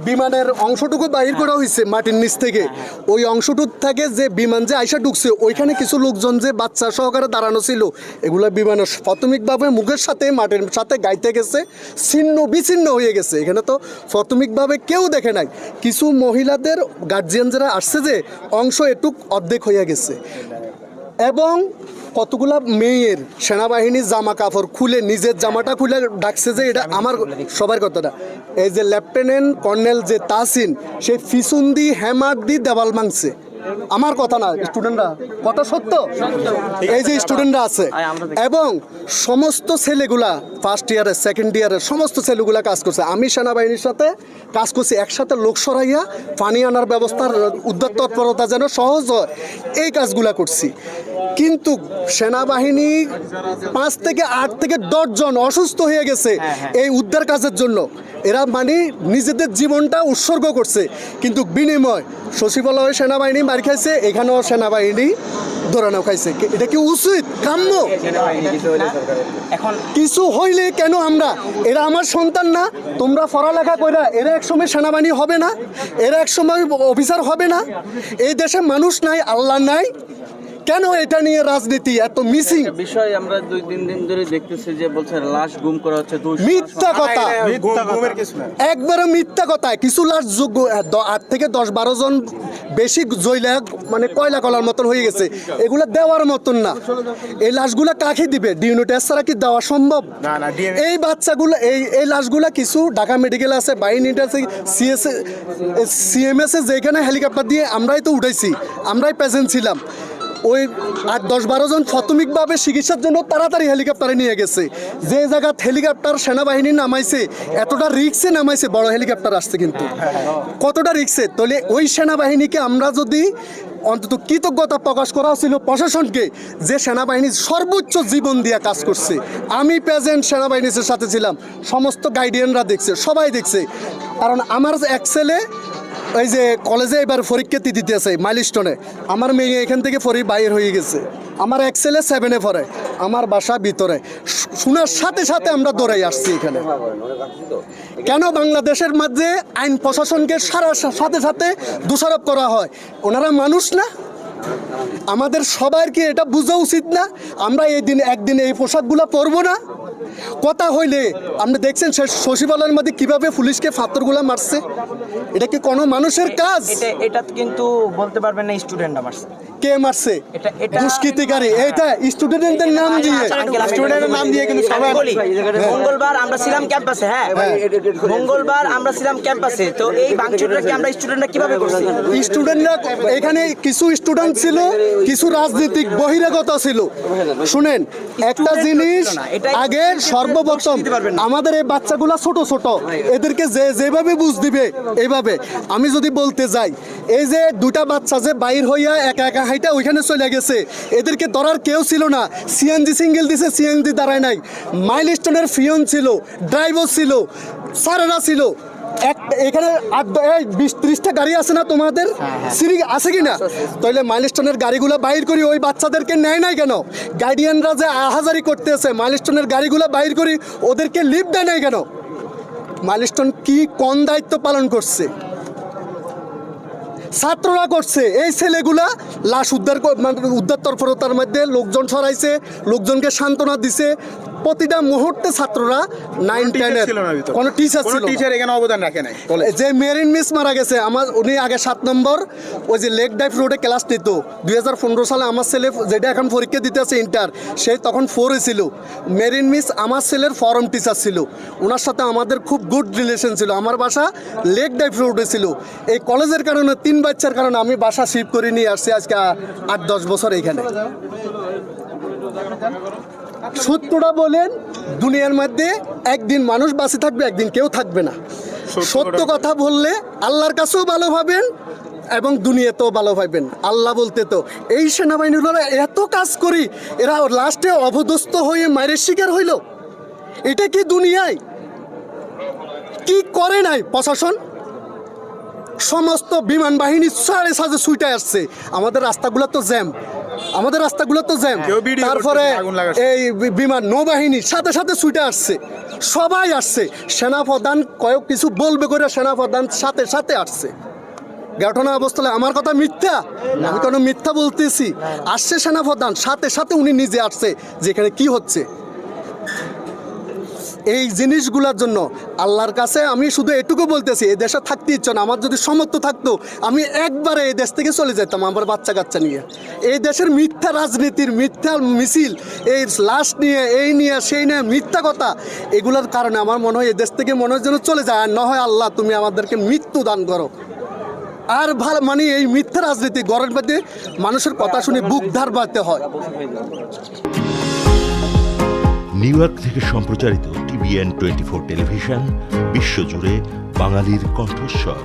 বিমানের অংশটুকু বাহির করা হয়েছে মাটির নিচ থেকে, ওই অংশটুক থেকে যে বিমান যে আইসা ঢুকছে ওইখানে কিছু লোকজন যে বাচ্চা সহকারে দাঁড়ানো ছিল, এগুলা বিমানের প্রাথমিকভাবে মুখের সাথে মাটির সাথে গাইতে গেছে, ছিন্ন বিচ্ছিন্ন হয়ে গেছে। এখানে তো প্রাথমিকভাবে কেউ দেখে নাই, কিছু মহিলাদের গার্জিয়ান যারা আসছে যে অংশ এটুক অর্ধেক হয়ে গেছে। এবং কতগুলা মেয়ের সেনাবাহিনীর জামা কাপড় খুলে নিজের জামাটা খুলে ডাকছে যে এটা আমার সবার কথাটা। এই যে লেফটেন্যান্ট কর্নেল যে তাসিন, সে ফিসুন্দি হ্যামার দি দেওয়াল ভাঙছে, আমার কথা না, স্টুডেন্টরা কথা সত্য, এই যে স্টুডেন্টরা আছে এবং সমস্ত ছেলেগুলা ফার্স্ট ইয়ারের সেকেন্ড ইয়ারের সমস্ত ছেলেগুলা কাজ করছে। আমি সেনাবাহিনীর সাথে কাজ করছি, একসাথে লোক সরাইয়া পানি আনার ব্যবস্থার উদ্ধার তৎপরতা যেন সহজ হয় এই কাজগুলা করছি। কিন্তু সেনাবাহিনী 5 থেকে 8 থেকে 10 জন অসুস্থ হয়ে গেছে এই উদ্ধার কাজের জন্য। এরা মানে নিজেদের জীবনটা উৎসর্গ করছে, কিন্তু বিনিময় সচিবালয়ে সেনাবাহিনী মার খাইছে, এখানেও সেনাবাহিনী ধরানো খাইছে। এটা কি উচিত কাম্য? এখন কিছু হইলে কেন আমরা, এরা আমার সন্তান না? তোমরা পড়ালেখা কইরা এরা একসময় সেনাবাহিনী হবে না? এরা একসময় অফিসার হবে না? এই দেশে মানুষ নাই, আল্লাহ নাই, কেন এটা নিয়ে রাজনীতি এত মিসিং বিষয়? আমরা 2-3 দিন ধরে দেখতেছি যে বলছে লাশ গুম করা হচ্ছে। মিথ্যা কথা, একবারে মিথ্যা কথা। কিছু লাশ 8 থেকে 10-12 জন বেশি জইলা মানে কয়লা কলার মতন হয়ে গেছে, এগুলা দেওয়ার মতন না। এই লাশগুলা কাকে দিবে? ডিএনএ টেস্ট ছাড়া কি দেওয়া সম্ভব? এই বাচ্চাগুলো এই লাশগুলা কিছু ঢাকা মেডিকেল আছে, বাহিনীটা আছে, সিএমএস যেখানে হেলিকপ্টার দিয়ে আমরাই তো উঠাইছি, আমরাই প্রেজেন্ট ছিলাম। ওই 8-10-12 জন প্রাথমিকভাবে চিকিৎসার জন্য তাড়াতাড়ি হেলিকপ্টারে নিয়ে গেছে। যে জায়গা হেলিকপ্টার সেনাবাহিনী নামাইছে, এতটা রিক্সে নামাইছে, বড় হেলিকপ্টার আসছে, কিন্তু কতটা রিক্সে। তাহলে ওই সেনাবাহিনীকে আমরা যদি অন্তত কৃতজ্ঞতা প্রকাশ করা ছিল প্রশাসনকে, যে সেনাবাহিনী সর্বোচ্চ জীবন দিয়ে কাজ করছে। আমি প্রেজেন্ট সেনাবাহিনীর সাথে ছিলাম, সমস্ত গাইডিয়ানরা দেখছে, সবাই দেখছে। কারণ আমার এক ছেলে এই যে কলেজে এবার পরীক্ষা দিতে আছে মাইলস্টোনে, আমার মেয়ে এখান থেকে বাইর হয়ে গেছে। আমার এক ছেলে 7-এ পড়ে, আমার বাসা ভিতরে। শোনার সাথে সাথে আমরা দৌড়াই আসছি এখানে। কেন বাংলাদেশের মধ্যে আইন প্রশাসনকে সাথে সাথে দোষারোপ করা হয়? ওনারা মানুষ না? আমাদের সবার কি এটা বোঝা উচিত না? আমরা একদিন এই পোশাকগুলো পরবো না? কথা হইলে আপনি দেখছেন সচিবালয়ের মধ্যে কিভাবে পুলিশকে ফাত্তরগুলা মারছে। এটা কি কোনো মানুষের কাজ? এটা কিন্তু বলতে পারবেন না স্টুডেন্টরা মারছে। কে মারছে? দুষ্কৃতিকারী। এইটা স্টুডেন্টদের নাম দিয়ে কিন্তু সবাই বলি। মঙ্গলবার আমরা ছিলাম ক্যাম্পাসে, মঙ্গলবার আমরা ছিলাম ক্যাম্পাসে। তো এই ভাঙচুরটা কি আমরা স্টুডেন্টরা কিভাবে করছি? স্টুডেন্টরা এখানে কিছু স্টুডেন্ট ছিল, কিছু রাজনীতিক বহিরাগত ছিল। শুনেন একটা জিনিস, আগে সর্বপ্রথম আমাদের এই বাচ্চাগুলা ছোট ছোট, এদেরকে যেভাবে বুঝ দিবে এইভাবে। আমি যদি বলতে যাই, এই যে 2টা বাচ্চা যে বাইর হইয়া একা একা হাইটা ওইখানে চলে গেছে, এদেরকে ধরার কেউ ছিল না। সিএনজি সিঙ্গেল দিছে, সিএনজি দাঁড়ায় নাই। মাইলস্টোনের ফিয়ন ছিল, ড্রাইভার ছিল, স্যারেরা ছিল। এখানে 20-30টা গাড়ি আছে না তোমাদের? সিঁড়ি আছে কি না? তাহলে মাইলস্টোনের গাড়িগুলো বাইর করি, ওই বাচ্চাদেরকে নেয় নাই কেন? গার্ডিয়ানরা যে আহাজারি করতেছে, মাইলস্টোনের গাড়িগুলো বাইর করি, ওদেরকে লিফট দেয় নাই কেন? মাইলস্টোন কি কোন দায়িত্ব পালন করছে? ছাত্ররা করছে। এই ছেলেগুলা লাশ উদ্ধার তৎপরতার মধ্যে লোকজন সরাইছে, লোকজনকে সান্ত্বনা দিছে। প্রতিটা মুহূর্তে ছাত্ররা 9-10-এর কোনো টিচার ছিল, টিচার এখানে অবদান রাখে নাই। যে মেরিন মিস মারা গেছে, উনি আগে 7 নম্বর ওই যে লেক ডাইভ রোডে ক্লাস নিত। 2015 সালে আমার ছেলে যেটা এখন পরীক্ষা দিতে আছে ইন্টার, সে তখন 4-এ ছিল। মেরিন মিস আমার ছেলের ফরম টিচার ছিল, ওনার সাথে আমাদের খুব গুড রিলেশন ছিল। আমার বাসা লেক ডাইভ রোডে ছিল। এই কলেজের কারণে 3 বাচ্চার কারণে আমি বাসা শিফট করে নিয়ে আসছি আজকে 8-10 বছর এখানে। সত্যটা বলেন, দুনিয়ার মধ্যে একদিন মানুষ বাঁচে থাকবে, একদিন কেউ থাকবে না। সত্য কথা বললে আল্লাহর কাছেও ভালো ভাবেন এবং দুনিয়াতেও ভালো পাইবেন। আল্লাহ বলতে তো এই সেনাবাহিনীরা এত কাজ করি, এরা লাস্টে অবদস্থ হয়ে মায়ের শিকার হইল। এটা কি দুনিয়ায় কি করে নাই প্রশাসন? সমস্ত বিমান বাহিনী সাড়ে সাজে ছুটে আসছে। আমাদের রাস্তাগুলো তো জ্যাম, আমাদের রাস্তাগুলো তো জ্যাম। কেউ ভিডিও তারপরে করতেছে, আগুন লাগাচ্ছে। এই বিমান নৌবাহিনীর সাথে সাথে ছুটে আসছে, সবাই আসছে, সেনাপ্রধান কয়েক কিছু বলবে করে সেনাপ্রধান সাথে সাথে আসছে। ঘটনা অবস্থা আমার কথা মিথ্যা, আমি কোনো মিথ্যা বলতেছি? আসছে সেনাপ্রধান, সাথে সাথে উনি নিজে আসছে যেখানে কি হচ্ছে। এই জিনিসগুলোর জন্য আল্লাহর কাছে আমি শুধু এটুকু বলতেছি, এই দেশে থাকতে ইচ্ছে না। আমার যদি সামর্থ্য থাকতো আমি একবারে এই দেশ থেকে চলে যেতাম আমার বাচ্চা কাচ্চা নিয়ে। এই দেশের মিথ্যা রাজনীতির মিথ্যা মিছিল, এই লাশ নিয়ে এই নিয়ে সেই নিয়ে মিথ্যা কথা, এগুলোর কারণে আমার মনে হয় এই দেশ থেকে মনে হয় যেন চলে যায়। আর না হয় আল্লাহ তুমি আমাদেরকে মৃত্যু দান করো। আর ভালো মানে এই মিথ্যা রাজনীতি গড়ের মধ্যে মানুষের কথা শুনে বুক ধার বাড়তে হয়। নিউ ইয়র্ক থেকে সম্প্রচারিত TVN 24 টেলিভিশন বিশ্বজুড়ে বাঙালির কণ্ঠস্বর।